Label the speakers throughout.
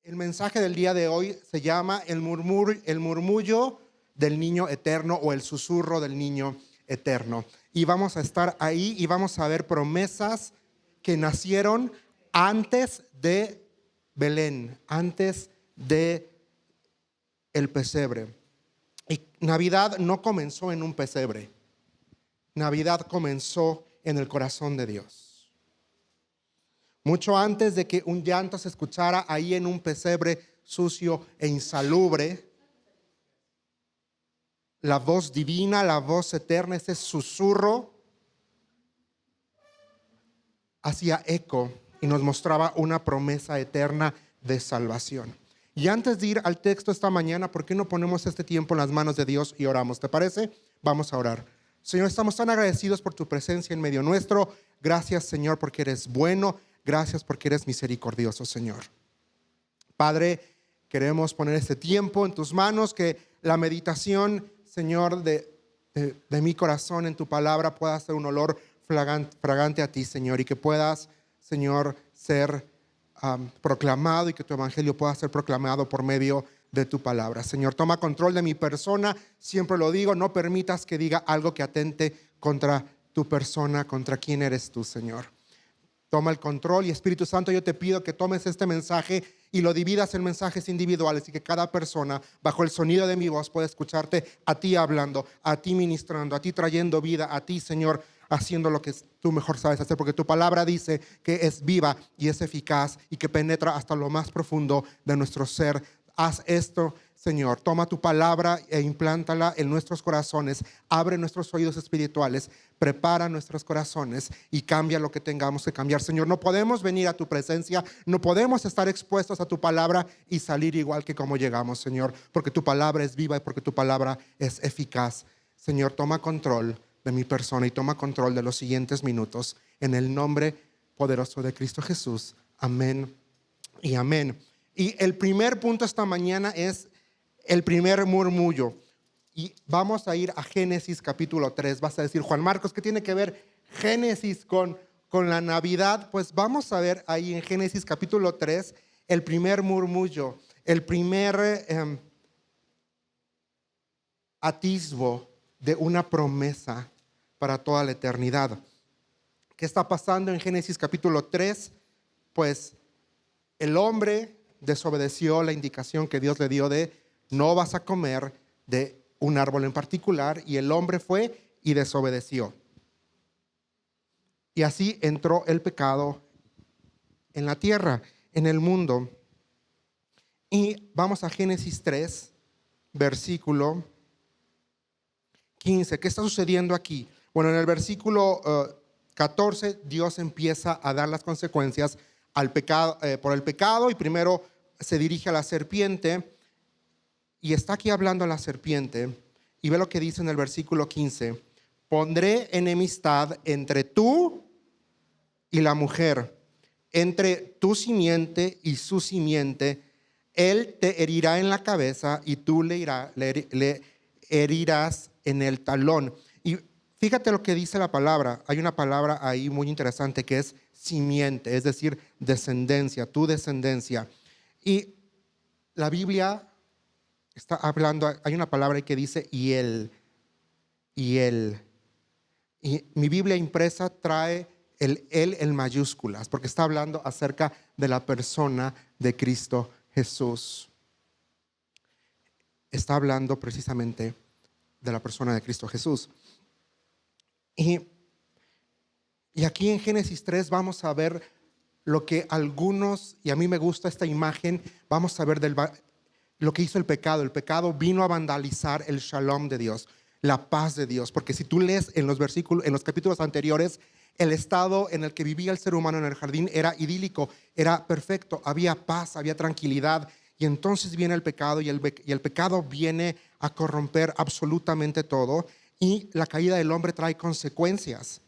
Speaker 1: El mensaje del día de hoy se llama el murmullo del niño eterno o el susurro del niño eterno. Y vamos a estar ahí y vamos a ver promesas que nacieron antes de Belén, antes de el pesebre. Y Navidad no comenzó en un pesebre. Navidad comenzó en el corazón de Dios. Mucho antes de que un llanto se escuchara ahí en un pesebre sucio e insalubre, la voz divina, la voz eterna, ese susurro hacía eco y nos mostraba una promesa eterna de salvación. Y antes de ir al texto esta mañana, ¿por qué no ponemos este tiempo en las manos de Dios y oramos? ¿Te parece? Vamos a orar. Señor, estamos tan agradecidos por tu presencia en medio nuestro. Gracias, Señor, porque eres bueno. Gracias porque eres misericordioso, Señor. Padre, queremos poner este tiempo en tus manos, que la meditación, Señor, de mi corazón en tu palabra pueda ser un olor fragante a ti, Señor, y que puedas, Señor, ser proclamado y que tu evangelio pueda ser proclamado por medio de tu palabra. Señor, toma control de mi persona, siempre lo digo, no permitas que diga algo que atente contra tu persona, contra quién eres tú, Señor. Toma el control y Espíritu Santo, yo te pido que tomes este mensaje y lo dividas en mensajes individuales y que cada persona bajo el sonido de mi voz pueda escucharte a ti hablando, a ti ministrando, a ti trayendo vida, a ti, Señor, haciendo lo que tú mejor sabes hacer, porque tu palabra dice que es viva y es eficaz y que penetra hasta lo más profundo de nuestro ser. Haz esto, Señor, toma tu palabra e implántala en nuestros corazones, abre nuestros oídos espirituales, prepara nuestros corazones y cambia lo que tengamos que cambiar. Señor, no podemos venir a tu presencia, no podemos estar expuestos a tu palabra y salir igual que como llegamos, Señor, porque tu palabra es viva y porque tu palabra es eficaz. Señor, toma control de mi persona y toma control de los siguientes minutos. En el nombre poderoso de Cristo Jesús. Amén y amén. Y el primer punto esta mañana es el primer murmullo. Y vamos a ir a Génesis capítulo 3. Vas a decir, Juan Marcos, ¿qué tiene que ver Génesis con la Navidad? Pues vamos a ver ahí en Génesis capítulo 3 el primer murmullo, el primer atisbo de una promesa para toda la eternidad. ¿Qué está pasando en Génesis capítulo 3? Pues el hombre desobedeció la indicación que Dios le dio de no vas a comer de un árbol en particular, y el hombre fue y desobedeció. Y así entró el pecado en la tierra, en el mundo. Y vamos a Génesis 3, versículo 15. ¿Qué está sucediendo aquí? Bueno, en el versículo 14, Dios empieza a dar las consecuencias al pecado, por el pecado, y primero se dirige a la serpiente y está aquí hablando a la serpiente, y ve lo que dice en el versículo 15: pondré enemistad entre tú y la mujer, entre tu simiente y su simiente. Él te herirá en la cabeza y tú le herirás en el talón. Y fíjate lo que dice la palabra. Hay una palabra ahí muy interesante que es simiente, es decir, descendencia, tu descendencia. Y la Biblia está hablando, hay una palabra ahí que dice y él. Y mi Biblia impresa trae el él en mayúsculas, porque está hablando acerca de la persona de Cristo Jesús. Está hablando precisamente de la persona de Cristo Jesús. Y aquí en Génesis 3 vamos a ver lo que algunos, y a mí me gusta esta imagen, vamos a ver lo que hizo el pecado. El pecado vino a vandalizar el shalom de Dios, la paz de Dios, porque si tú lees en los versículos, en los capítulos anteriores, el estado en el que vivía el ser humano en el jardín era idílico, era perfecto, había paz, había tranquilidad. Y entonces viene el pecado, y el pecado viene a corromper absolutamente todo, y la caída del hombre trae consecuencias,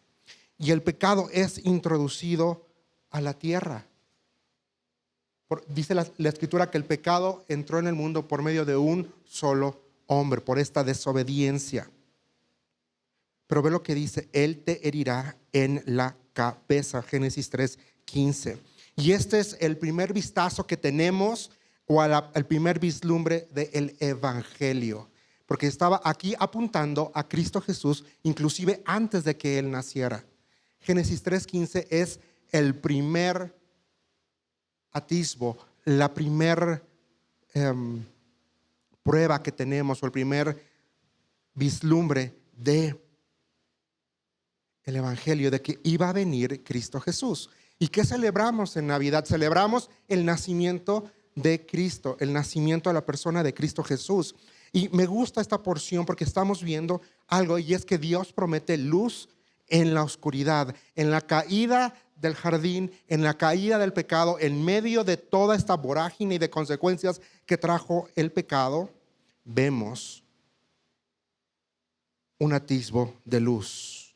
Speaker 1: y el pecado es introducido a la tierra. Dice la escritura que el pecado entró en el mundo por medio de un solo hombre, por esta desobediencia. Pero ve lo que dice: él te herirá en la cabeza, Génesis 3:15. Y este es el primer vistazo que tenemos o al primer vislumbre del Evangelio, porque estaba aquí apuntando a Cristo Jesús, inclusive antes de que Él naciera. Génesis 3:15 es el primer atisbo, la primer prueba que tenemos, o el primer vislumbre de el Evangelio, de que iba a venir Cristo Jesús. ¿Y qué celebramos en Navidad? Celebramos el nacimiento de Cristo, el nacimiento de la persona de Cristo Jesús. Y me gusta esta porción porque estamos viendo algo, y es que Dios promete luz en la oscuridad, en la caída del jardín, en la caída del pecado, en medio de toda esta vorágine y de consecuencias que trajo el pecado. Vemos un atisbo de luz.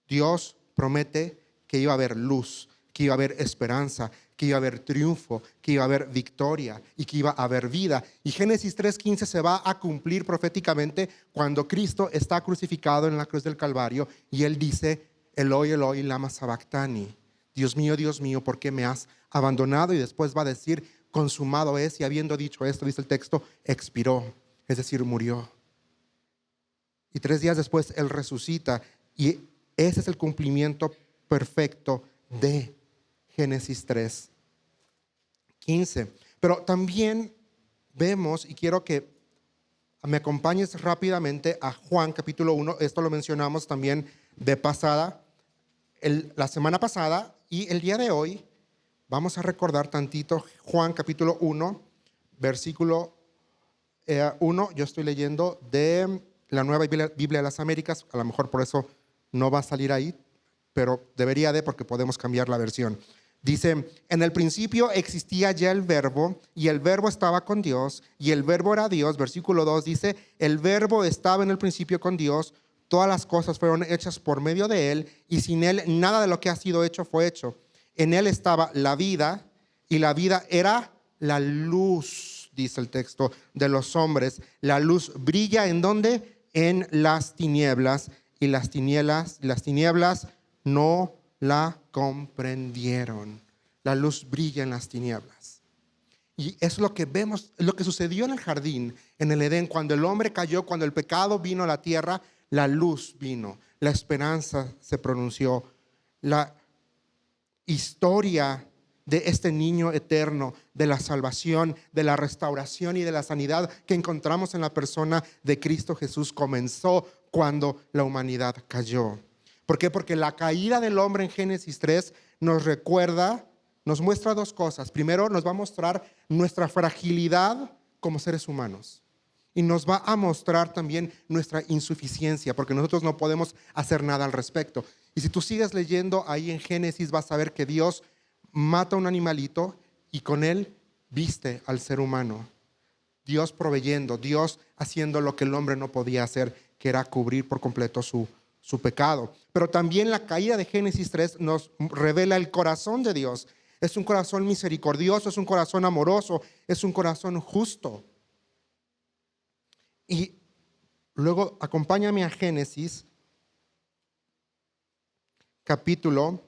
Speaker 1: Dios promete que iba a haber luz, que iba a haber esperanza, que iba a haber triunfo, que iba a haber victoria y que iba a haber vida. Y Génesis 3:15 se va a cumplir proféticamente cuando Cristo está crucificado en la cruz del Calvario y Él dice: Eloi, Eloi, lama sabactani. Dios mío, ¿por qué me has abandonado? Y después va a decir: consumado es. Y habiendo dicho esto, dice el texto, expiró, es decir, murió. Y 3 días después Él resucita, y ese es el cumplimiento perfecto de Génesis 3:15. Pero también vemos, y quiero que me acompañes rápidamente a Juan capítulo 1. Esto lo mencionamos también de pasada, la semana pasada, y el día de hoy vamos a recordar tantito Juan capítulo 1, versículo 1. Yo estoy leyendo de la Nueva Biblia de las Américas, a lo mejor por eso no va a salir ahí, pero debería de, porque podemos cambiar la versión. Dice: en el principio existía ya el verbo, y el verbo estaba con Dios, y el verbo era Dios. Versículo 2 dice: el verbo estaba en el principio con Dios, todas las cosas fueron hechas por medio de Él, y sin Él nada de lo que ha sido hecho fue hecho. En Él estaba la vida, y la vida era la luz, dice el texto, de los hombres. La luz brilla ¿en dónde? En las tinieblas, y las tinieblas no la comprendieron. La luz brilla en las tinieblas. Y es lo que vemos, lo que sucedió en el jardín, en el Edén, cuando el hombre cayó, cuando el pecado vino a la tierra. La luz vino, la esperanza se pronunció, la historia de este niño eterno, de la salvación, de la restauración y de la sanidad que encontramos en la persona de Cristo Jesús comenzó cuando la humanidad cayó. ¿Por qué? Porque la caída del hombre en Génesis 3 nos recuerda, nos muestra 2 cosas. Primero, nos va a mostrar nuestra fragilidad como seres humanos. Y nos va a mostrar también nuestra insuficiencia, porque nosotros no podemos hacer nada al respecto. Y si tú sigues leyendo ahí en Génesis, vas a ver que Dios mata un animalito y con él viste al ser humano. Dios proveyendo, Dios haciendo lo que el hombre no podía hacer, que era cubrir por completo su pecado. Pero también la caída de Génesis 3 nos revela el corazón de Dios. Es un corazón misericordioso, es un corazón amoroso, es un corazón justo. Y luego acompáñame a Génesis capítulo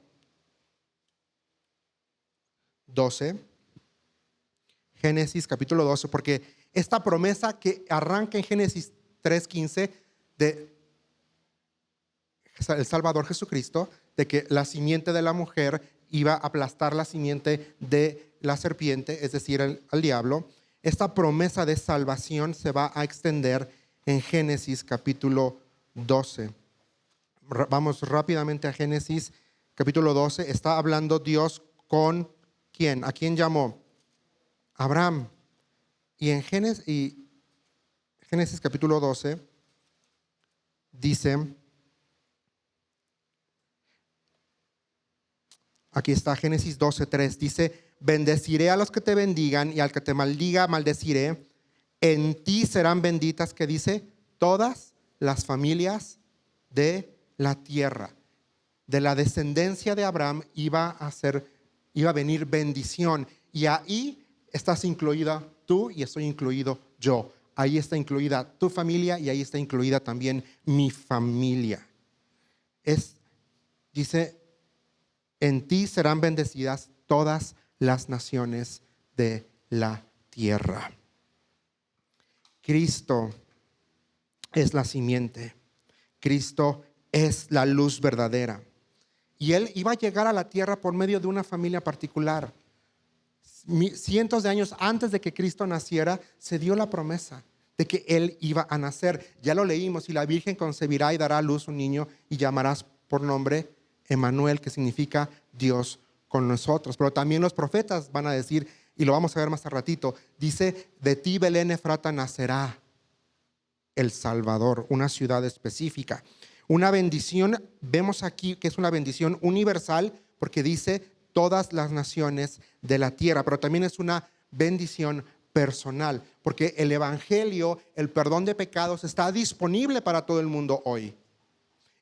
Speaker 1: 12. Génesis capítulo 12, porque esta promesa que arranca en Génesis 3:15 de el Salvador Jesucristo, de que la simiente de la mujer iba a aplastar la simiente de la serpiente, es decir, al diablo. Esta promesa de salvación se va a extender en Génesis capítulo 12. Vamos rápidamente a Génesis capítulo 12. Está hablando Dios con ¿quién? ¿A quién llamó? Abraham. Y en Génesis capítulo 12 dice, aquí está Génesis 12:3, dice: bendeciré a los que te bendigan, y al que te maldiga maldeciré. En ti serán benditas, ¿qué dice? Todas las familias de la tierra. De la descendencia de Abraham iba a venir bendición. Y ahí estás incluida tú y estoy incluido yo. Ahí está incluida tu familia y ahí está incluida también mi familia. Dice: en ti serán bendecidas todas las naciones de la tierra. Cristo es la simiente. Cristo es la luz verdadera. Y Él iba a llegar a la tierra por medio de una familia particular. Cientos de años antes de que Cristo naciera, se dio la promesa de que Él iba a nacer. Ya lo leímos: y la Virgen concebirá y dará a luz un niño y llamarás por nombre Emmanuel, que significa Dios con nosotros. Pero también los profetas van a decir, y lo vamos a ver más a ratito, dice: de ti, Belén Efrata, nacerá el Salvador, una ciudad específica. Una bendición, vemos aquí que es una bendición universal, porque dice todas las naciones de la tierra, pero también es una bendición personal, porque el evangelio, el perdón de pecados, está disponible para todo el mundo hoy.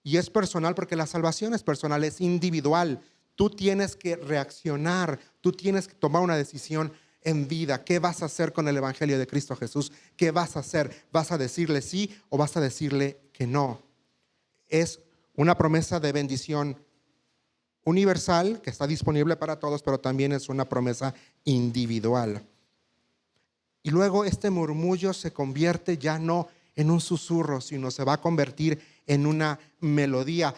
Speaker 1: Y es personal porque la salvación es personal, es individual. Tú tienes que reaccionar, tú tienes que tomar una decisión en vida. ¿Qué vas a hacer con el evangelio de Cristo Jesús? ¿Qué vas a hacer? ¿Vas a decirle sí o vas a decirle que no? Es una promesa de bendición universal que está disponible para todos, pero también es una promesa individual. Y luego este murmullo se convierte ya no en un susurro, sino se va a convertir en una melodía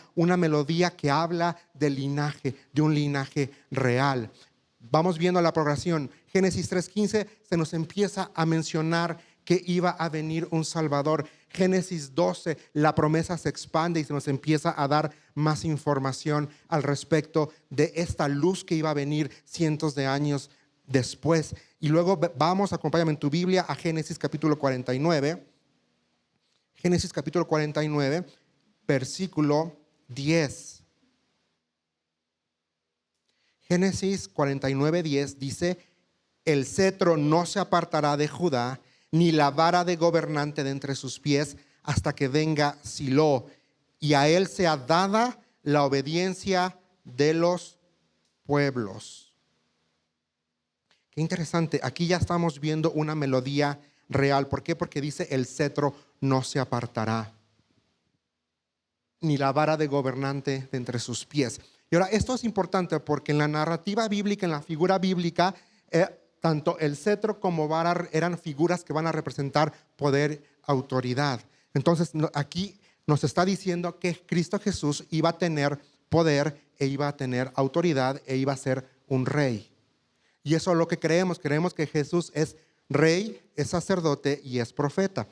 Speaker 1: que habla del linaje, de un linaje real. Vamos viendo la progresión. Génesis 3:15 se nos empieza a mencionar que iba a venir un Salvador. Génesis 12, la promesa se expande y se nos empieza a dar más información al respecto de esta luz que iba a venir cientos de años después. Y luego vamos, acompáñame en tu Biblia, a Génesis capítulo 49. Génesis capítulo 49, versículo 10. Génesis 49, 10 dice: el cetro no se apartará de Judá, ni la vara de gobernante de entre sus pies, hasta que venga Silo, y a él sea dada la obediencia de los pueblos. Qué interesante, aquí ya estamos viendo una melodía real. ¿Por qué? Porque dice: el cetro no se apartará, ni la vara de gobernante de entre sus pies. Y ahora, esto es importante porque en la narrativa bíblica, en la figura bíblica, tanto el cetro como vara eran figuras que van a representar poder, autoridad. Entonces aquí nos está diciendo que Cristo Jesús iba a tener poder e iba a tener autoridad e iba a ser un rey. Y eso es lo que creemos. Creemos que Jesús es rey, es sacerdote y es profeta.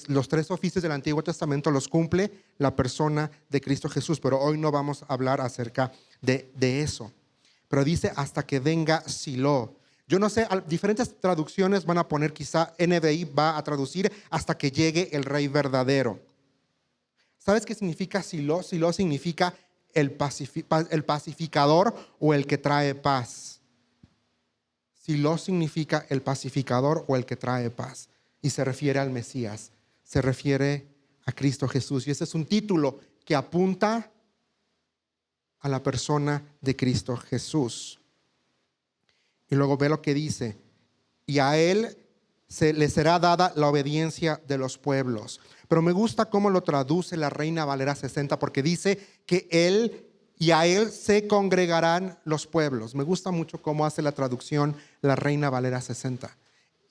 Speaker 1: Los tres oficios del Antiguo Testamento los cumple la persona de Cristo Jesús, pero hoy no vamos a hablar acerca de eso. Pero dice: hasta que venga Silo. Yo no sé, diferentes traducciones van a poner, quizá NBI va a traducir: hasta que llegue el rey verdadero. ¿Sabes qué significa Silo? Silo significa el pacificador o el que trae paz. Silo significa el pacificador o el que trae paz. Y se refiere al Mesías, se refiere a Cristo Jesús. Y ese es un título que apunta a la persona de Cristo Jesús. Y luego ve lo que dice: y a él le será dada la obediencia de los pueblos. Pero me gusta cómo lo traduce la Reina Valera 60, porque dice que y a él se congregarán los pueblos. Me gusta mucho cómo hace la traducción la Reina Valera 60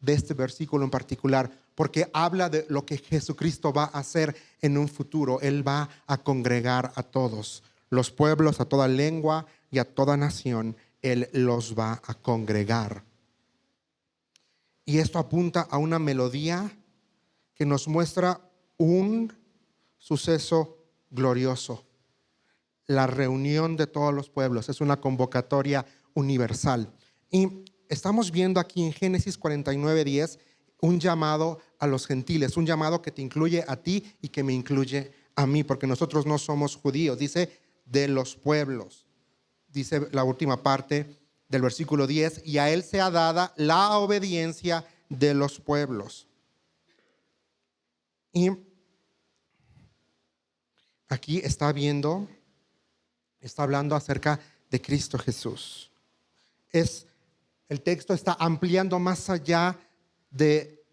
Speaker 1: de este versículo en particular, porque habla de lo que Jesucristo va a hacer en un futuro. Él va a congregar a todos los pueblos, a toda lengua y a toda nación. Él los va a congregar. Y esto apunta a una melodía que nos muestra un suceso glorioso. La reunión de todos los pueblos es una convocatoria universal. Y estamos viendo aquí en Génesis 49:10 un llamado a los gentiles, un llamado que te incluye a ti y que me incluye a mí, porque nosotros no somos judíos. Dice: de los pueblos. Dice la última parte del versículo 10: y a él sea dada la obediencia de los pueblos. Y aquí está hablando acerca de Cristo Jesús. El texto está ampliando más allá de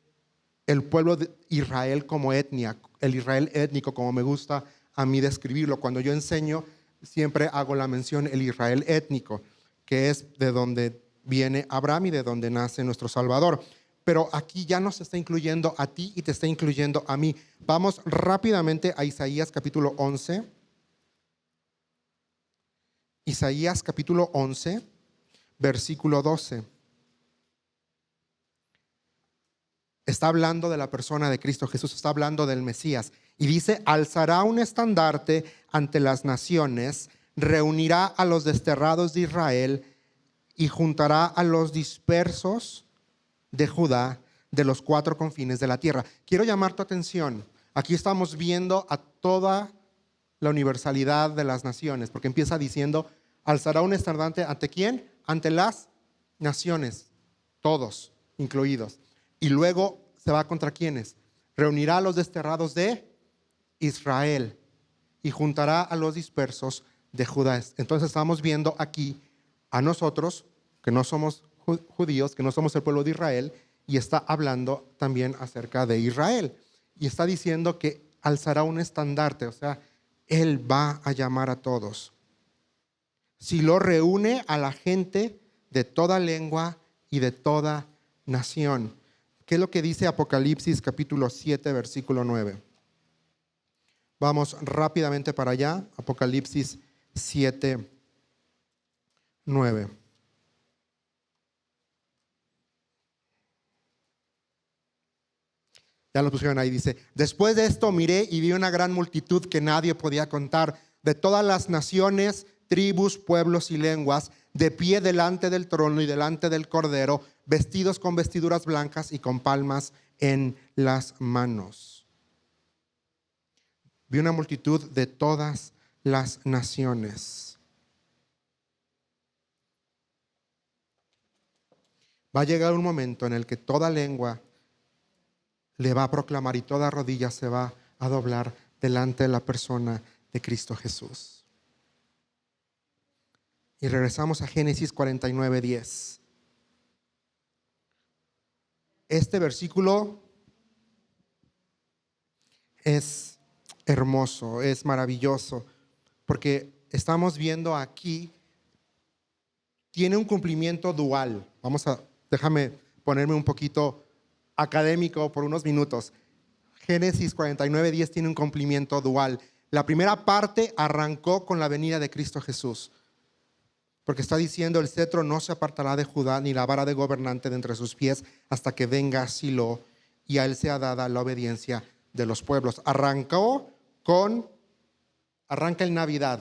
Speaker 1: el pueblo de Israel como etnia, el Israel étnico, como me gusta a mí describirlo. Cuando yo enseño, siempre hago la mención el Israel étnico, que es de donde viene Abraham y de donde nace nuestro Salvador. pero aquí ya nos está incluyendo a ti y te está incluyendo a mí. Vamos rápidamente a Isaías capítulo 11. Isaías capítulo 11, versículo 12. Está hablando de la persona de Cristo Jesús, está hablando del Mesías. Y dice, alzará un estandarte ante las naciones, reunirá a los desterrados de Israel y juntará a los dispersos de Judá de los cuatro confines de la tierra. Quiero llamar tu atención. Aquí estamos viendo a toda la universalidad de las naciones, porque empieza diciendo, alzará un estandarte ante ¿quién? Ante las naciones, todos incluidos. Y luego se va contra ¿quiénes? Reunirá a los desterrados de Israel y juntará a los dispersos de Judá. Entonces estamos viendo aquí a nosotros, que no somos judíos, que no somos el pueblo de Israel, y está hablando también acerca de Israel. Y está diciendo que alzará un estandarte, o sea, Él va a llamar a todos. Si lo reúne a la gente de toda lengua y de toda nación. ¿Qué es lo que dice Apocalipsis capítulo 7, versículo 9? Vamos rápidamente para allá. Apocalipsis 7, 9. Ya lo pusieron ahí, dice, después de esto miré y vi una gran multitud que nadie podía contar, de todas las naciones, tribus, pueblos y lenguas, de pie delante del trono y delante del Cordero, vestidos con vestiduras blancas y con palmas en las manos. Vi una multitud de todas las naciones. Va a llegar un momento en el que toda lengua le va a proclamar y toda rodilla se va a doblar delante de la persona de Cristo Jesús. Y regresamos a Génesis 49, 10. Este versículo es hermoso, es maravilloso, porque estamos viendo aquí, tiene un cumplimiento dual. Déjame ponerme un poquito académico por unos minutos. Génesis 49:10 tiene un cumplimiento dual. La primera parte arrancó con la venida de Cristo Jesús, porque está diciendo, el cetro no se apartará de Judá, ni la vara de gobernante de entre sus pies, hasta que venga Silo, y a él sea dada la obediencia de los pueblos. Arranca en Navidad,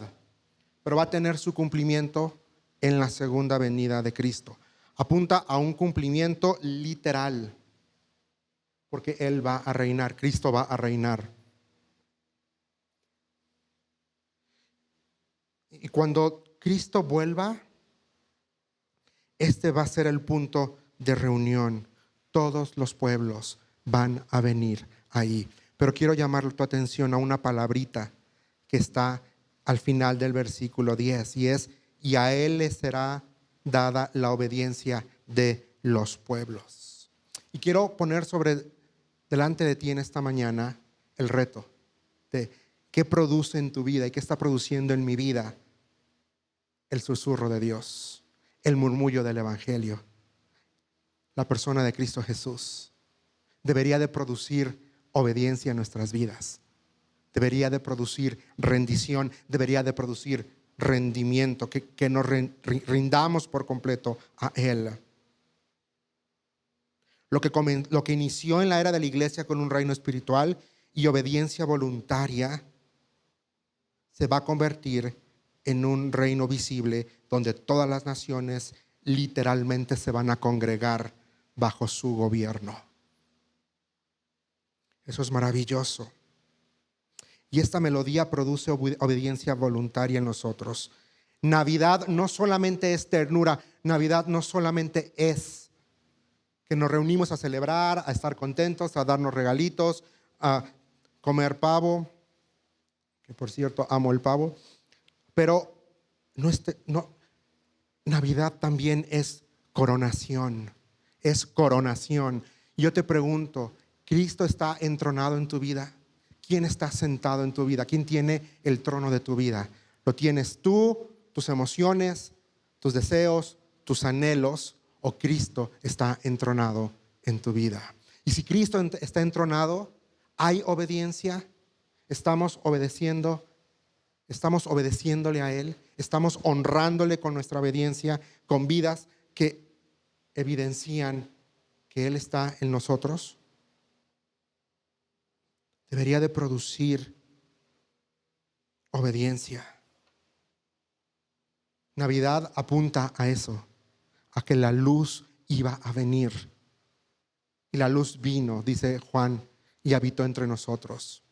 Speaker 1: pero va a tener su cumplimiento en la segunda venida de Cristo. Apunta a un cumplimiento literal, porque Él va a reinar, Cristo va a reinar. Y cuando Cristo vuelva, este va a ser el punto de reunión. Todos los pueblos van a venir ahí. Pero quiero llamar tu atención a una palabrita que está al final del versículo 10, y es, y a Él le será dada la obediencia de los pueblos. Y quiero poner delante de ti en esta mañana el reto de qué produce en tu vida y qué está produciendo en mi vida el susurro de Dios, el murmullo del Evangelio. La persona de Cristo Jesús debería de producir obediencia en nuestras vidas, debería de producir rendición, debería de producir rendimiento, que nos rindamos por completo a Él. Lo que inició en la era de la iglesia con un reino espiritual y obediencia voluntaria se va a convertir en un reino visible donde todas las naciones literalmente se van a congregar bajo su gobierno. Eso es maravilloso. Y esta melodía produce obediencia voluntaria en nosotros. Navidad no solamente es ternura, Navidad no solamente es que nos reunimos a celebrar, a estar contentos, a darnos regalitos, a comer pavo, que por cierto amo el pavo, pero Navidad también es coronación, es coronación. Yo te pregunto, ¿Cristo está entronado en tu vida? ¿Quién está sentado en tu vida? ¿Quién tiene el trono de tu vida? ¿Lo tienes tú, tus emociones, tus deseos, tus anhelos, o Cristo está entronado en tu vida. Y si Cristo está entronado, hay obediencia, estamos obedeciéndole a Él, estamos honrándole con nuestra obediencia, con vidas que evidencian que Él está en nosotros. Debería de producir obediencia. Navidad apunta a eso, a que la luz iba a venir. Y la luz vino, dice Juan, y habitó entre nosotros.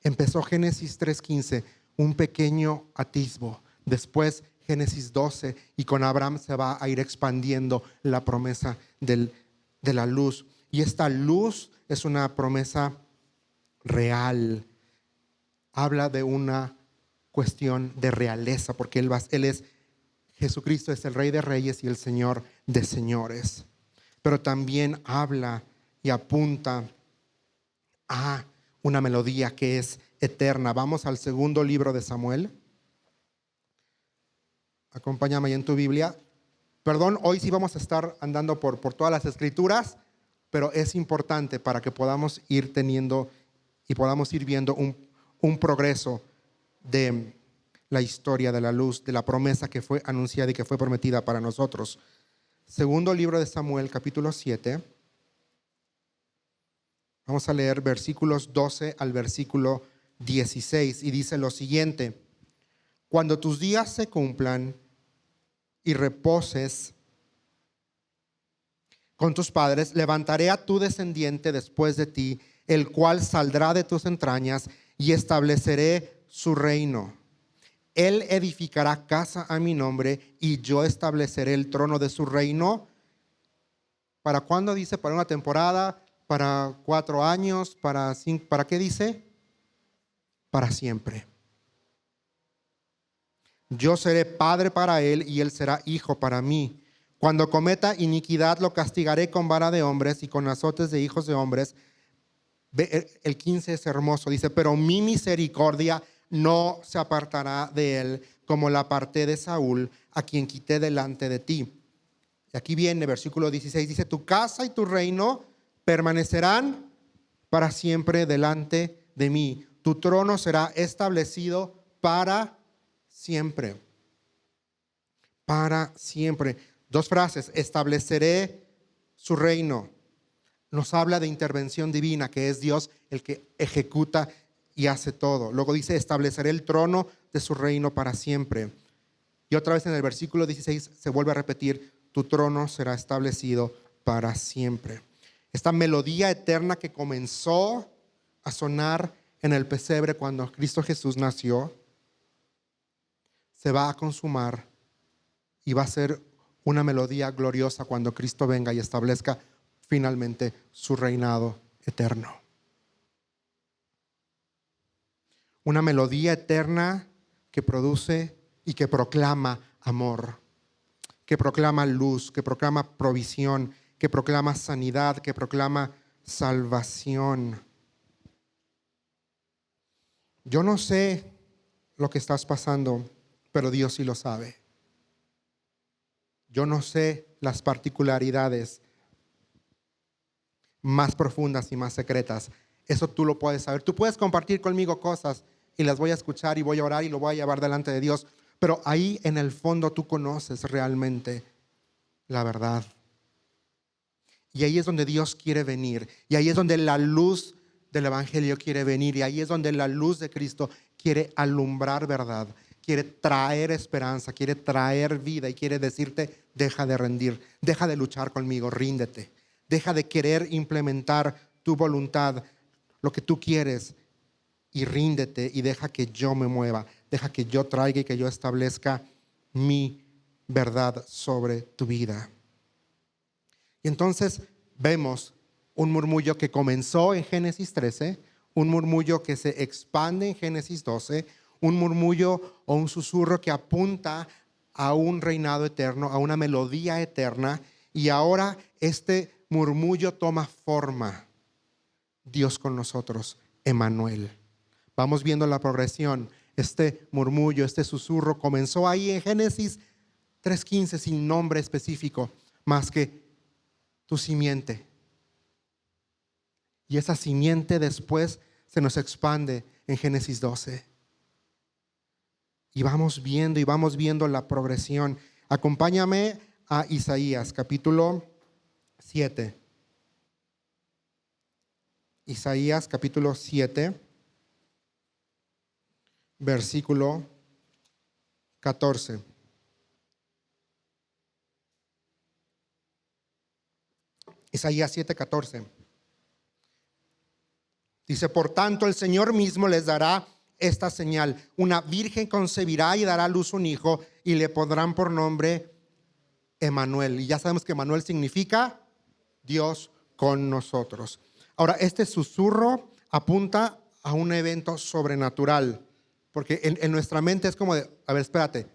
Speaker 1: Empezó Génesis 3:15, un pequeño atisbo. Después Génesis 12, y con Abraham se va a ir expandiendo la promesa de la luz. Y esta luz es una promesa real. Habla de una cuestión de realeza, porque Él es Jesucristo, es el Rey de Reyes y el Señor de Señores. Pero también habla y apunta a una melodía que es eterna. Vamos al segundo libro de Samuel. Acompáñame ahí en tu Biblia. Perdón, hoy sí vamos a estar andando por todas las escrituras, pero es importante para que podamos ir teniendo y podamos ir viendo un progreso de la historia de la luz, de la promesa que fue anunciada y que fue prometida para nosotros. Segundo libro de Samuel, capítulo 7. Vamos a leer versículos 12 al versículo 16 y dice lo siguiente: cuando tus días se cumplan y reposes con tus padres, levantaré a tu descendiente después de ti, el cual saldrá de tus entrañas, y estableceré su reino. Él edificará casa a mi nombre, y yo estableceré el trono de su reino. ¿Para cuándo dice? ¿Para una temporada? ¿Para 4 años? ¿Para 5? ¿Para qué dice? Para siempre. Yo seré padre para él y él será hijo para mí. Cuando cometa iniquidad lo castigaré con vara de hombres y con azotes de hijos de hombres. El 15 es hermoso, dice, pero mi misericordia no se apartará de él, como la aparté de Saúl, a quien quité delante de ti. Y aquí viene versículo 16, dice, tu casa y tu reino permanecerán para siempre delante de mí. Tu trono será establecido para siempre. Para siempre. 2 frases, estableceré su reino. Nos habla de intervención divina, que es Dios el que ejecuta y hace todo. Luego dice, estableceré el trono de su reino para siempre. Y otra vez en el versículo 16 se vuelve a repetir, tu trono será establecido para siempre. Esta melodía eterna que comenzó a sonar en el pesebre cuando Cristo Jesús nació, se va a consumar y va a ser una melodía gloriosa cuando Cristo venga y establezca finalmente su reinado eterno. Una melodía eterna que produce y que proclama amor, que proclama luz, que proclama provisión, que proclama sanidad, que proclama salvación. Yo no sé lo que estás pasando, pero Dios sí lo sabe. Yo no sé las particularidades más profundas y más secretas. Eso tú lo puedes saber. Tú puedes compartir conmigo cosas y las voy a escuchar y voy a orar y lo voy a llevar delante de Dios. Pero ahí en el fondo tú conoces realmente la verdad. Y ahí es donde Dios quiere venir. Y ahí es donde la luz del Evangelio quiere venir. Y ahí es donde la luz de Cristo quiere alumbrar verdad. Quiere traer esperanza, quiere traer vida y quiere decirte, deja de rendir, deja de luchar conmigo, ríndete. Deja de querer implementar tu voluntad, lo que tú quieres, y ríndete y deja que yo me mueva. Deja que yo traiga y que yo establezca mi verdad sobre tu vida. Y entonces vemos un murmullo que comenzó en Génesis 13, un murmullo que se expande en Génesis 12, un murmullo o un susurro que apunta a un reinado eterno, a una melodía eterna, y ahora este murmullo toma forma. Dios con nosotros, Emmanuel. Vamos viendo la progresión. Este murmullo, este susurro comenzó ahí en Génesis 3:15 sin nombre específico, más que tu simiente Y esa simiente después se nos expande en Génesis 12. Y vamos viendo la progresión. Acompáñame a Isaías, capítulo 7. Isaías, capítulo 7, versículo 14. Isaías 7:14. Dice, por tanto, el Señor mismo les dará esta señal. Una virgen concebirá y dará a luz un hijo y le pondrán por nombre Emmanuel. Y ya sabemos que Emmanuel significa Dios con nosotros. Ahora, este susurro apunta a un evento sobrenatural. Porque en nuestra mente es como de, a ver, espérate.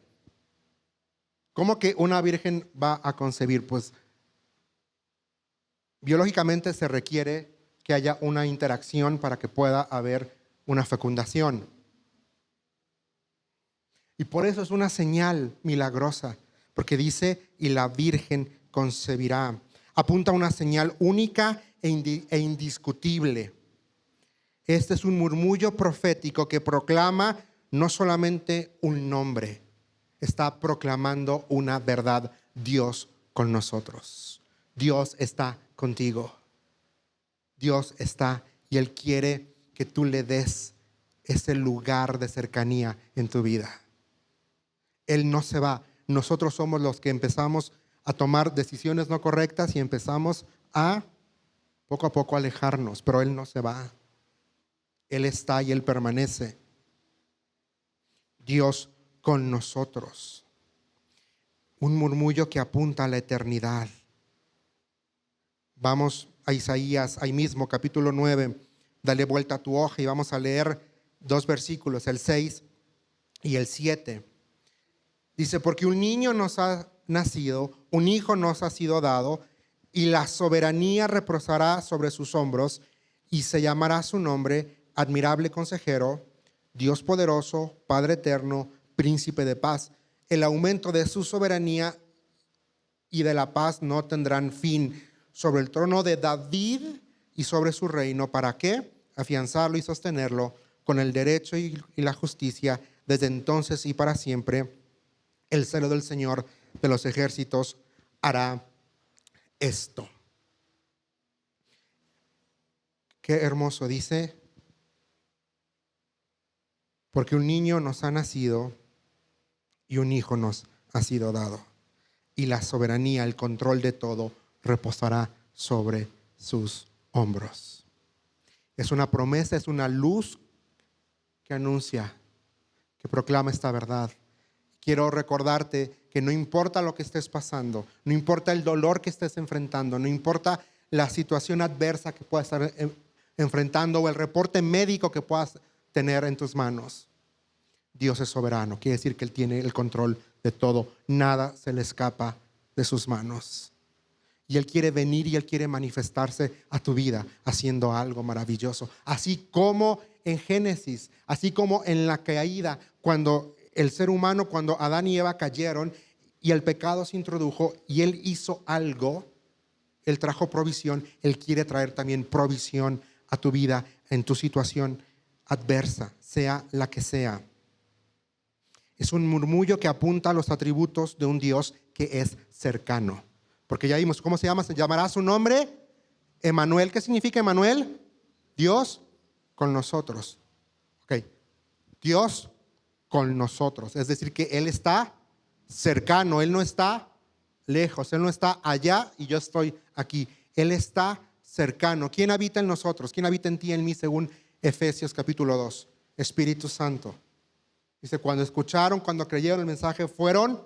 Speaker 1: ¿Cómo que una virgen va a concebir? Pues biológicamente se requiere que haya una interacción para que pueda haber una fecundación. Y por eso es una señal milagrosa, porque dice, y la virgen concebirá. Apunta a una señal única e indiscutible. Este es un murmullo profético que proclama no solamente un nombre, está proclamando una verdad. Dios con nosotros. Dios está contigo. Dios está y Él quiere que tú le des ese lugar de cercanía en tu vida. Él no se va. Nosotros somos los que empezamos a tomar decisiones no correctas y empezamos a poco alejarnos, pero Él no se va. Él está y Él permanece. Dios con nosotros. Un murmullo que apunta a la eternidad. Vamos a Isaías, ahí mismo, capítulo 9. Dale vuelta a tu hoja y vamos a leer 2 versículos, el 6 y el 7. Dice, porque un niño nos ha nacido, un hijo nos ha sido dado, y la soberanía reposará sobre sus hombros, y se llamará su nombre admirable consejero, Dios poderoso, Padre eterno, príncipe de paz. El aumento de su soberanía y de la paz no tendrán fin sobre el trono de David y sobre su reino. ¿Para qué? Afianzarlo y sostenerlo con el derecho y la justicia desde entonces y para siempre. El celo del Señor de los ejércitos hará esto. Qué hermoso, dice, porque un niño nos ha nacido y un hijo nos ha sido dado. Y la soberanía, el control de todo, reposará sobre sus hombros. Es una promesa, es una luz que anuncia, que proclama esta verdad. Quiero recordarte que no importa lo que estés pasando, no importa el dolor que estés enfrentando, no importa la situación adversa que puedas estar enfrentando o el reporte médico que puedas tener en tus manos. Dios es soberano, quiere decir que Él tiene el control de todo. Nada se le escapa de sus manos. Y Él quiere venir y Él quiere manifestarse a tu vida haciendo algo maravilloso. Así como en Génesis, así como en la caída, cuando el ser humano, cuando Adán y Eva cayeron y el pecado se introdujo y Él hizo algo, Él trajo provisión, Él quiere traer también provisión a tu vida en tu situación adversa, sea la que sea. Es un murmullo que apunta a los atributos de un Dios que es cercano. Porque ya vimos, ¿cómo se llama? Se llamará su nombre Emmanuel. ¿Qué significa Emmanuel? Dios con nosotros. Ok. Dios con nosotros. Es decir, que Él está cercano. Él no está lejos. Él no está allá y yo estoy aquí. Él está cercano. ¿Quién habita en nosotros? ¿Quién habita en ti y en mí según Efesios capítulo 2? Espíritu Santo. Dice, cuando escucharon, cuando creyeron el mensaje, fueron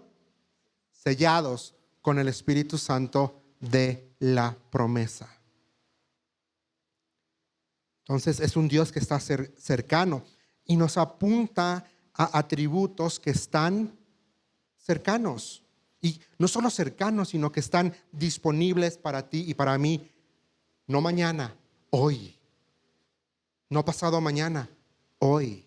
Speaker 1: sellados con el Espíritu Santo de la promesa. Entonces es un Dios que está cercano y nos apunta a atributos que están cercanos. Y no solo cercanos, sino que están disponibles para ti y para mí. No mañana, hoy. No pasado mañana, hoy.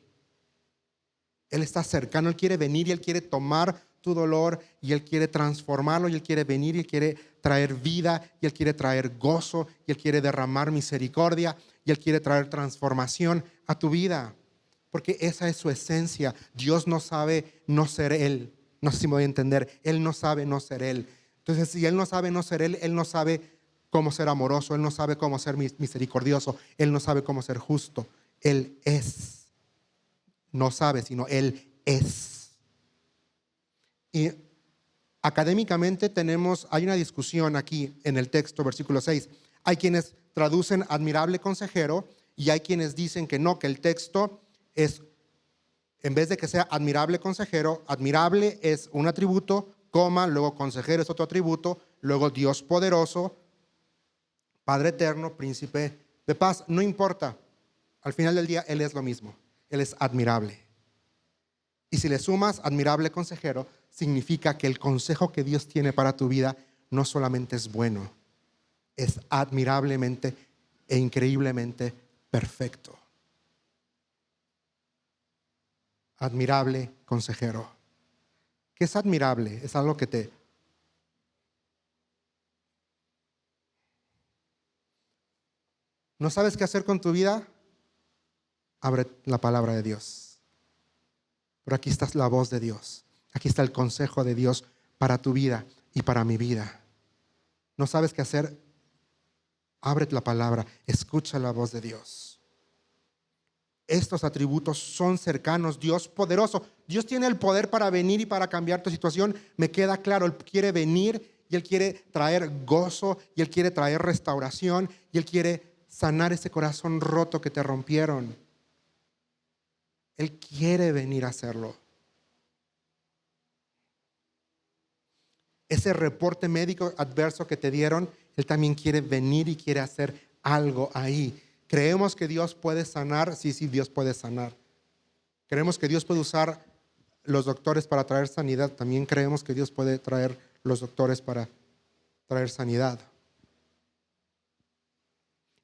Speaker 1: Él está cercano, Él quiere venir y Él quiere tomar tu dolor y Él quiere transformarlo y Él quiere venir y Él quiere traer vida y Él quiere traer gozo y Él quiere derramar misericordia y Él quiere traer transformación a tu vida. Porque esa es su esencia. Dios no sabe no ser Él. No sé si me voy a entender. Él no sabe no ser Él. Entonces, si Él no sabe no ser Él, Él no sabe cómo ser amoroso, Él no sabe cómo ser misericordioso, Él no sabe cómo ser justo. Él es. No sabe, sino Él es. Y académicamente hay una discusión aquí en el texto, versículo 6. Hay quienes traducen admirable consejero y hay quienes dicen que no, que el texto es, en vez de que sea admirable consejero, admirable es un atributo, coma, luego consejero es otro atributo, luego Dios poderoso, Padre eterno, príncipe de paz. No importa, al final del día Él es lo mismo, Él es admirable. Y si le sumas admirable consejero, significa que el consejo que Dios tiene para tu vida no solamente es bueno, es admirablemente e increíblemente perfecto. Admirable consejero. ¿Qué es admirable? Es algo que te... ¿No sabes qué hacer con tu vida? Abre la palabra de Dios. Pero aquí está la voz de Dios. Aquí está el consejo de Dios para tu vida y para mi vida. ¿No sabes qué hacer? Abre la palabra, escucha la voz de Dios. Estos atributos son cercanos. Dios poderoso. Dios tiene el poder para venir y para cambiar tu situación. Me queda claro, Él quiere venir y Él quiere traer gozo y Él quiere traer restauración y Él quiere sanar ese corazón roto que te rompieron. Él quiere venir a hacerlo. Ese reporte médico adverso que te dieron, Él también quiere venir y quiere hacer algo ahí. Creemos que Dios puede sanar. Sí, Dios puede sanar. Creemos que Dios puede usar los doctores para traer sanidad. También creemos que Dios puede traer los doctores para traer sanidad.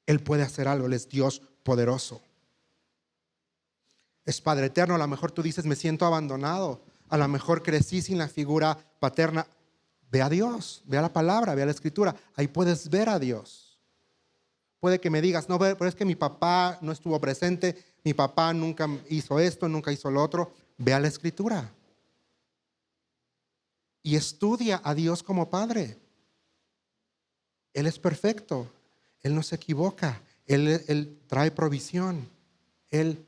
Speaker 1: Él puede hacer algo. Él es Dios poderoso. Es Padre eterno. A lo mejor tú dices, me siento abandonado. A lo mejor crecí sin la figura paterna. Ve a Dios, ve a la palabra, ve a la escritura. Ahí puedes ver a Dios. Puede que me digas, no, pero es que mi papá no estuvo presente, mi papá nunca hizo esto, nunca hizo lo otro. Ve a la escritura y estudia a Dios como Padre. Él es perfecto, Él no se equivoca, Él trae provisión, Él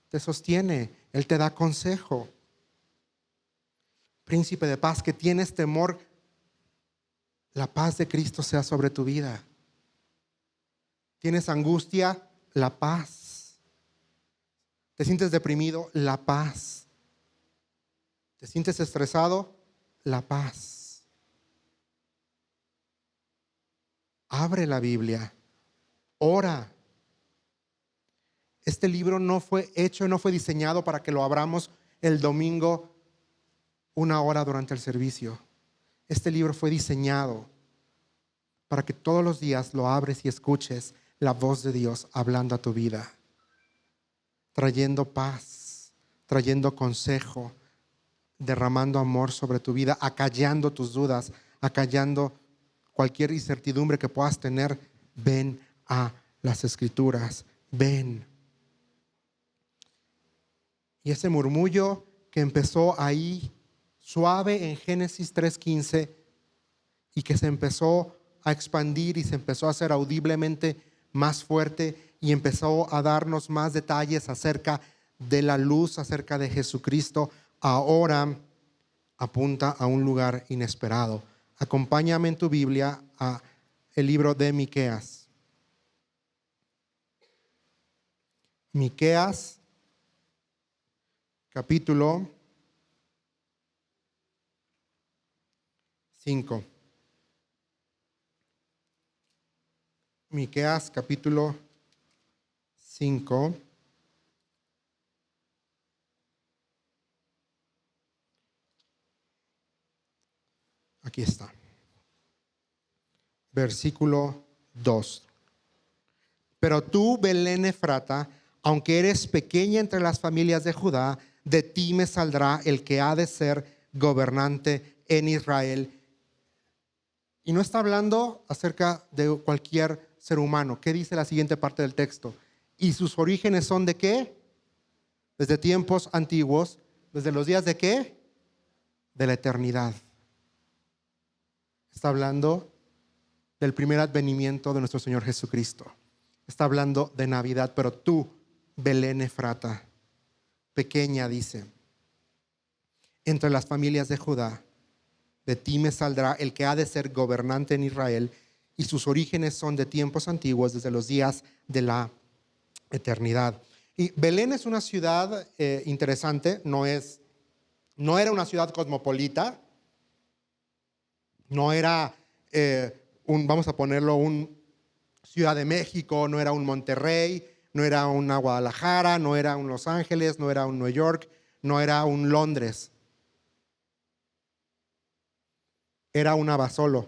Speaker 1: te sostiene, Él te da consejo. Príncipe de paz, que tienes temor, la paz de Cristo sea sobre tu vida. ¿Tienes angustia? La paz. ¿Te sientes deprimido? La paz. ¿Te sientes estresado? La paz. Abre la Biblia. Ora. Este libro no fue hecho, no fue diseñado para que lo abramos el domingo 1 hora durante el servicio. Este libro fue diseñado para que todos los días lo abres y escuches la voz de Dios hablando a tu vida, trayendo paz, trayendo consejo, derramando amor sobre tu vida, acallando tus dudas, acallando cualquier incertidumbre que puedas tener. Ven a las Escrituras, ven. Y ese murmullo que empezó ahí suave en Génesis 3:15 y que se empezó a expandir y se empezó a hacer audiblemente más fuerte y empezó a darnos más detalles acerca de la luz, acerca de Jesucristo, ahora apunta a un lugar inesperado. Acompáñame en tu Biblia a el libro de Miqueas. Miqueas, capítulo 5. Miqueas, capítulo 5. Aquí está. Versículo 2. Pero tú, Belén Efrata, aunque eres pequeña entre las familias de Judá, de ti me saldrá el que ha de ser gobernante en Israel. Y no está hablando acerca de cualquier ser humano. ¿Qué dice la siguiente parte del texto? ¿Y sus orígenes son de qué? Desde tiempos antiguos. ¿Desde los días de qué? De la eternidad. Está hablando del primer advenimiento de nuestro Señor Jesucristo. Está hablando de Navidad, pero tú, Belén Efrata, pequeña, dice, entre las familias de Judá, de ti me saldrá el que ha de ser gobernante en Israel, y sus orígenes son de tiempos antiguos, desde los días de la eternidad. Y Belén es una ciudad interesante, no era una ciudad cosmopolita, no era vamos a ponerlo, un Ciudad de México, no era un Monterrey, no era una Guadalajara, no era un Los Ángeles, no era un Nueva York, no era un Londres. Era un Abasolo.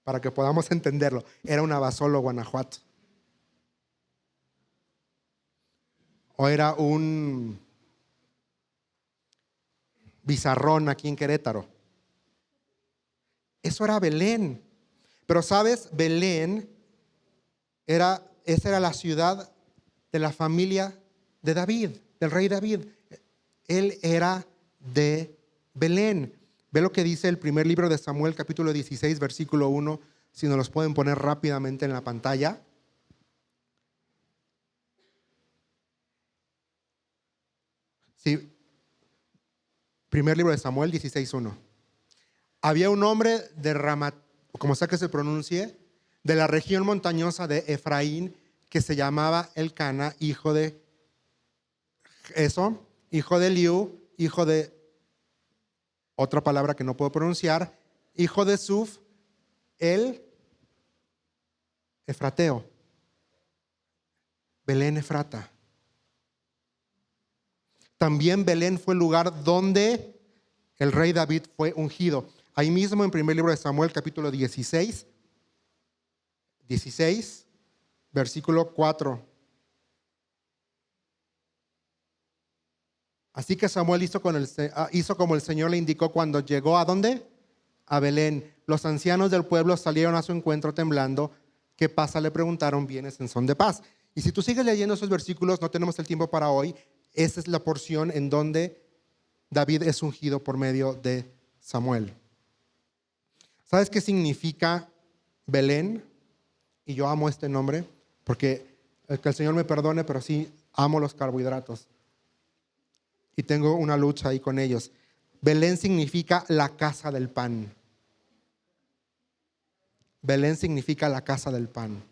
Speaker 1: Para que podamos entenderlo, era un Abasolo, Guanajuato. O era un Bizarrón aquí en Querétaro. Eso era Belén. Pero sabes, Belén esa era la ciudad de la familia de David, del rey David. Él era de Belén. Ve lo que dice el primer libro de Samuel, capítulo 16, versículo 1, si nos los pueden poner rápidamente en la pantalla. Sí, primer libro de Samuel 16, 1. Había un hombre de Ramat, como sea que se pronuncie, de la región montañosa de Efraín, que se llamaba Elcana, hijo de Eliú, hijo de otra palabra que no puedo pronunciar, hijo de Suf, el Efrateo. Belén Efrata. También Belén fue el lugar donde el rey David fue ungido. Ahí mismo en primer libro de Samuel, capítulo 16, versículo 4. Así que Samuel hizo como el Señor le indicó cuando llegó ¿a dónde? A Belén. Los ancianos del pueblo salieron a su encuentro temblando. ¿Qué pasa? Le preguntaron. Vienes en son de paz. Y si tú sigues leyendo esos versículos, no tenemos el tiempo para hoy. Esa es la porción en donde David es ungido por medio de Samuel. ¿Sabes qué significa Belén? Y yo amo este nombre porque que el Señor me perdone, pero sí amo los carbohidratos. Y tengo una lucha ahí con ellos. Belén significa la casa del pan. Belén significa la casa del pan.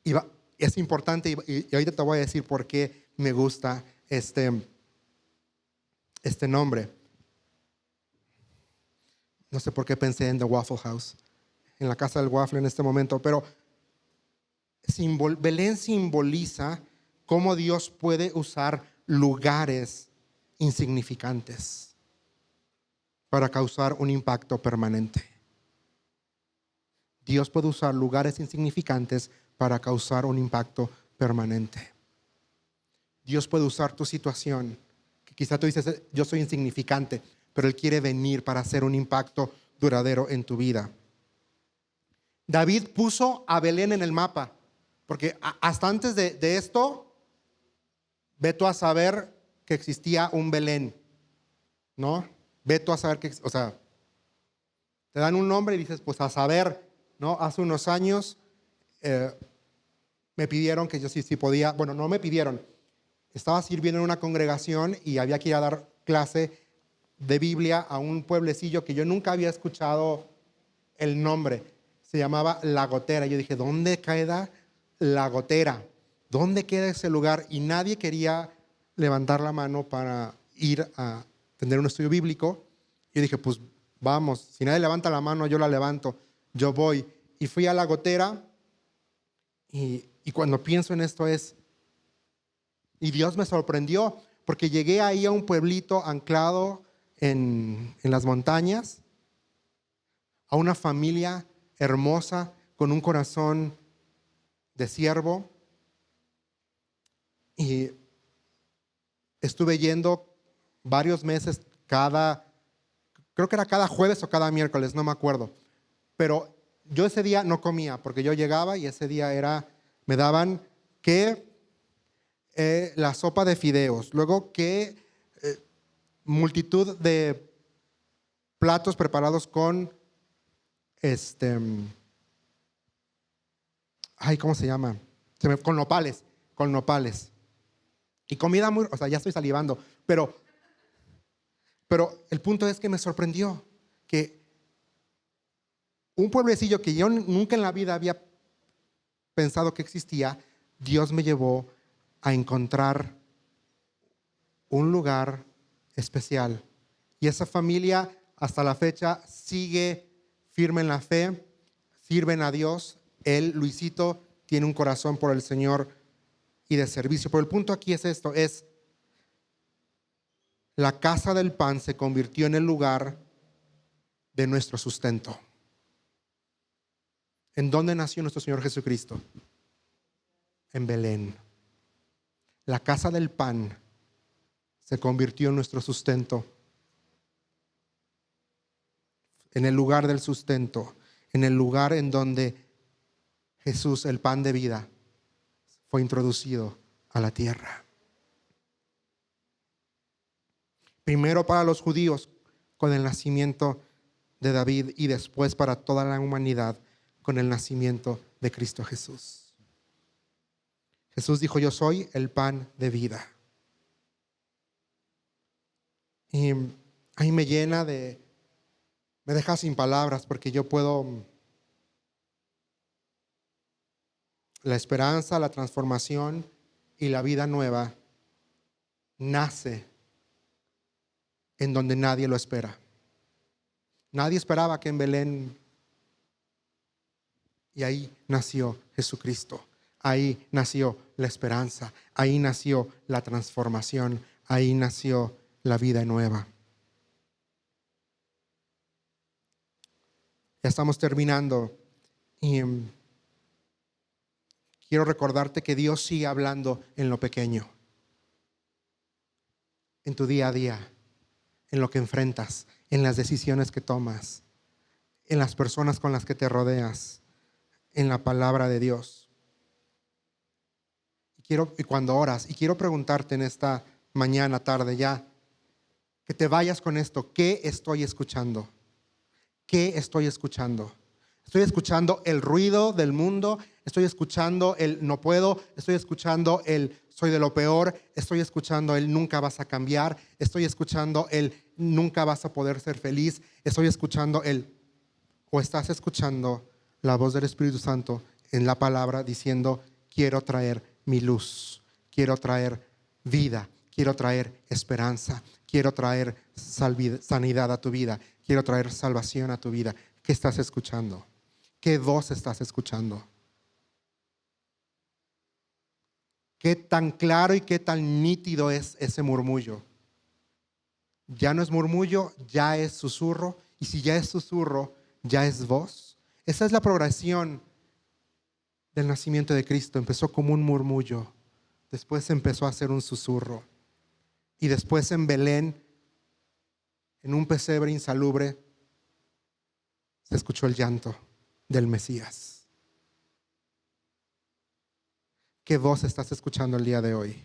Speaker 1: Y es importante, y ahorita te voy a decir por qué me gusta este nombre. No sé por qué pensé en The Waffle House, en la casa del waffle en este momento, pero Belén simboliza cómo Dios puede usar lugares insignificantes para causar un impacto permanente. Dios puede usar lugares insignificantes para causar un impacto permanente. Dios puede usar tu situación, que quizá tú dices, yo soy insignificante, pero Él quiere venir para hacer un impacto duradero en tu vida. David puso a Belén en el mapa, porque hasta antes de esto, ve tú a saber que existía un Belén, ¿no? Ve tú a saber que, o sea, te dan un nombre y dices, pues a saber, ¿no? Hace unos años me pidieron que yo sí podía, bueno, no me pidieron, estaba sirviendo en una congregación y había que ir a dar clase de Biblia a un pueblecillo que yo nunca había escuchado el nombre. Se llamaba La Gotera. Yo dije, ¿dónde queda La Gotera? ¿Dónde queda ese lugar? Y nadie quería levantar la mano para ir a tener un estudio bíblico. Yo dije, pues vamos, si nadie levanta la mano, yo la levanto, yo voy. Y fui a La Gotera y cuando pienso en esto y Dios me sorprendió, porque llegué ahí a un pueblito anclado en las montañas, a una familia hermosa con un corazón de siervo. Y estuve yendo varios meses, creo que era cada jueves o cada miércoles, no me acuerdo. Pero yo ese día no comía, porque yo llegaba y ese día me daban que la sopa de fideos, luego que multitud de platos preparados con ¿cómo se llama? Con nopales. Y comida muy, o sea, ya estoy salivando, pero el punto es que me sorprendió que un pueblecillo que yo nunca en la vida había pensado que existía, Dios me llevó a encontrar un lugar especial. Y esa familia hasta la fecha sigue firme en la fe, sirven a Dios. Él, Luisito, tiene un corazón por el Señor y de servicio. Pero el punto aquí es esto, la casa del pan se convirtió en el lugar de nuestro sustento. ¿En dónde nació nuestro Señor Jesucristo? En Belén. La casa del pan se convirtió en nuestro sustento, en el lugar del sustento, en el lugar en donde Jesús, el pan de vida, fue introducido a la tierra. Primero para los judíos con el nacimiento de David y después para toda la humanidad con el nacimiento de Cristo Jesús. Jesús dijo: yo soy el pan de vida. Y ahí me deja sin palabras, porque la esperanza, la transformación y la vida nueva nace en donde nadie lo espera. Nadie esperaba que en Belén, y ahí nació Jesucristo. Ahí nació la esperanza, ahí nació la transformación, ahí nació la vida nueva. Ya estamos terminando y quiero recordarte que Dios sigue hablando en lo pequeño, en tu día a día, en lo que enfrentas, en las decisiones que tomas, en las personas con las que te rodeas, en la palabra de Dios. Y cuando oras, y quiero preguntarte en esta mañana, tarde ya, que te vayas con esto: ¿qué estoy escuchando? ¿Qué estoy escuchando? Estoy escuchando el ruido del mundo, estoy escuchando el no puedo, estoy escuchando el soy de lo peor, estoy escuchando el nunca vas a cambiar, estoy escuchando el nunca vas a poder ser feliz, estoy escuchando o estás escuchando la voz del Espíritu Santo en la palabra diciendo: quiero traer mi luz, quiero traer vida, quiero traer esperanza, quiero traer sanidad a tu vida, quiero traer salvación a tu vida. ¿Qué estás escuchando? ¿Qué voz estás escuchando? ¿Qué tan claro y qué tan nítido es ese murmullo? Ya no es murmullo, ya es susurro. Y si ya es susurro, ya es voz. Esa es la progresión del nacimiento de Cristo. Empezó como un murmullo, después empezó a ser un susurro, y después en Belén, en un pesebre insalubre, se escuchó el llanto del Mesías. ¿Qué voz estás escuchando el día de hoy?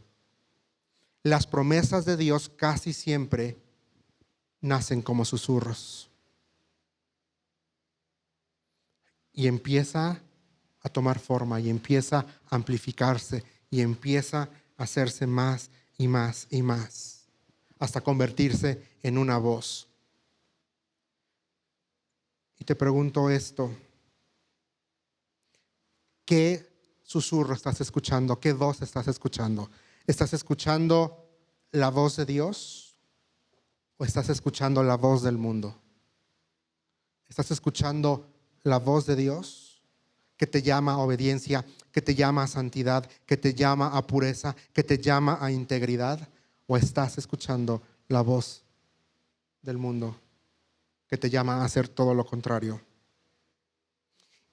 Speaker 1: Las promesas de Dios casi siempre nacen como susurros y empieza a tomar forma y empieza a amplificarse y empieza a hacerse más y más y más hasta convertirse en una voz. Y te pregunto esto: ¿qué susurro estás escuchando? ¿Qué voz estás escuchando? ¿Estás escuchando la voz de Dios o estás escuchando la voz del mundo? ¿Estás escuchando la voz de Dios que te llama a obediencia, que te llama a santidad, que te llama a pureza, que te llama a integridad? ¿O estás escuchando la voz del mundo que te llama a hacer todo lo contrario?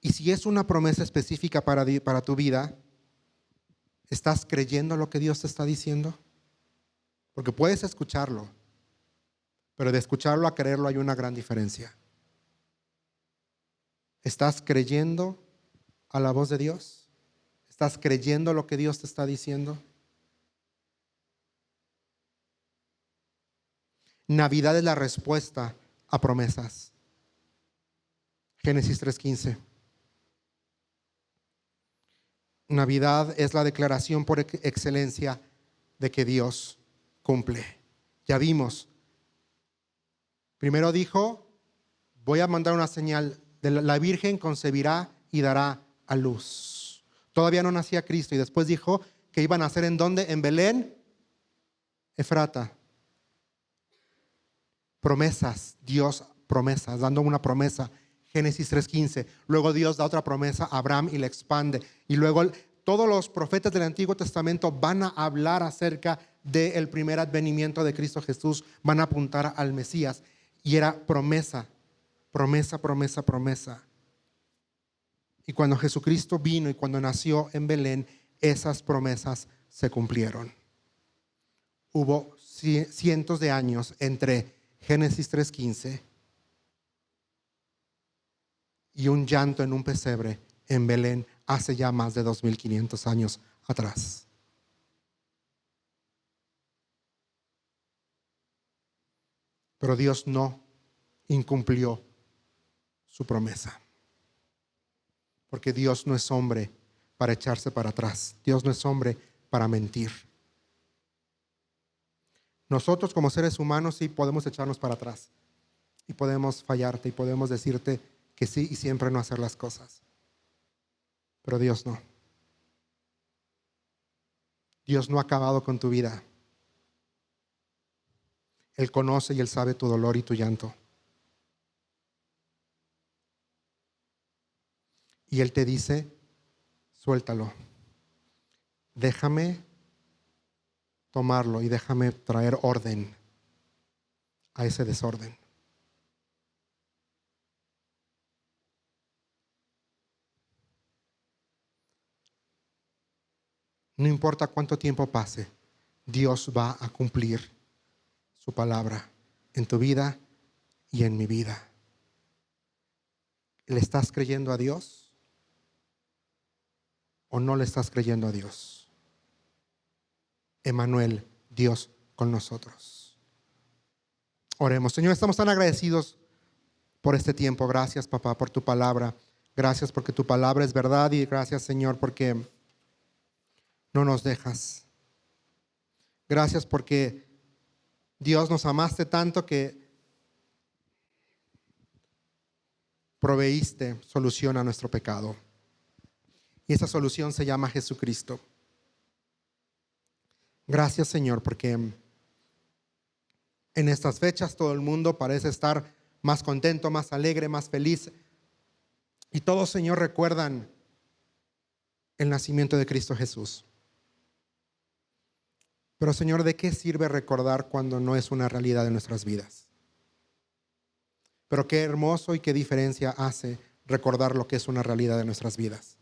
Speaker 1: Y si es una promesa específica para tu vida, ¿estás creyendo lo que Dios te está diciendo? Porque puedes escucharlo, pero de escucharlo a creerlo hay una gran diferencia. ¿Estás creyendo a la voz de Dios? ¿Estás creyendo lo que Dios te está diciendo? Navidad es la respuesta a promesas. Génesis 3:15. Navidad es la declaración por excelencia de que Dios cumple. Ya vimos. Primero dijo, voy a mandar una señal. La Virgen concebirá y dará a luz. Todavía no nacía Cristo. Y después dijo que iban a nacer ¿en dónde? En Belén, Efrata. Promesas, Dios promesas, dando una promesa. Génesis 3:15. Luego Dios da otra promesa a Abraham y la expande. Y luego todos los profetas del Antiguo Testamento van a hablar acerca del primer advenimiento de Cristo Jesús. Van a apuntar al Mesías. Y era promesa, promesa, promesa, promesa. Y cuando Jesucristo vino y cuando nació en Belén, esas promesas se cumplieron. Hubo cientos de años entre Génesis 3:15 y un llanto en un pesebre en Belén hace ya más de 2500 años atrás. Pero Dios no incumplió su promesa. Porque Dios no es hombre para echarse para atrás. Dios no es hombre para mentir. Nosotros como seres humanos sí podemos echarnos para atrás. Y podemos fallarte y podemos decirte que sí y siempre no hacer las cosas. Pero Dios no. Dios no ha acabado con tu vida. Él conoce y Él sabe tu dolor y tu llanto. Y Él te dice, suéltalo. Déjame tomarlo y déjame traer orden a ese desorden. No importa cuánto tiempo pase, Dios va a cumplir su palabra en tu vida y en mi vida. ¿Le estás creyendo a Dios o no le estás creyendo a Dios? Emmanuel, Dios con nosotros. Oremos. Señor, estamos tan agradecidos por este tiempo. Gracias, papá, por tu palabra. Gracias porque tu palabra es verdad y gracias, Señor, porque no nos dejas. Gracias porque Dios nos amaste tanto que proveíste solución a nuestro pecado. Y esa solución se llama Jesucristo. Gracias, Señor, porque en estas fechas todo el mundo parece estar más contento, más alegre, más feliz. Y todos, Señor, recuerdan el nacimiento de Cristo Jesús. Pero, Señor, ¿de qué sirve recordar cuando no es una realidad de nuestras vidas? Pero qué hermoso y qué diferencia hace recordar lo que es una realidad de nuestras vidas.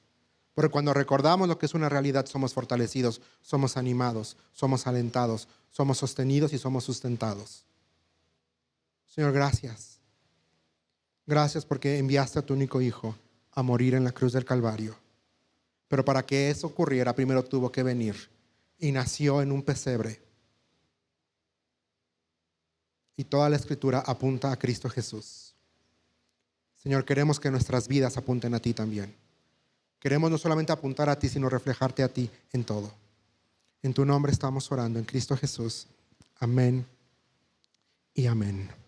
Speaker 1: Porque cuando recordamos lo que es una realidad, somos fortalecidos, somos animados, somos alentados, somos sostenidos y somos sustentados. Señor, gracias. Gracias porque enviaste a tu único Hijo a morir en la cruz del Calvario. Pero para que eso ocurriera, primero tuvo que venir y nació en un pesebre. Y toda la Escritura apunta a Cristo Jesús. Señor, queremos que nuestras vidas apunten a ti también. Queremos no solamente apuntar a ti, sino reflejarte a ti en todo. En tu nombre estamos orando, en Cristo Jesús. Amén y amén.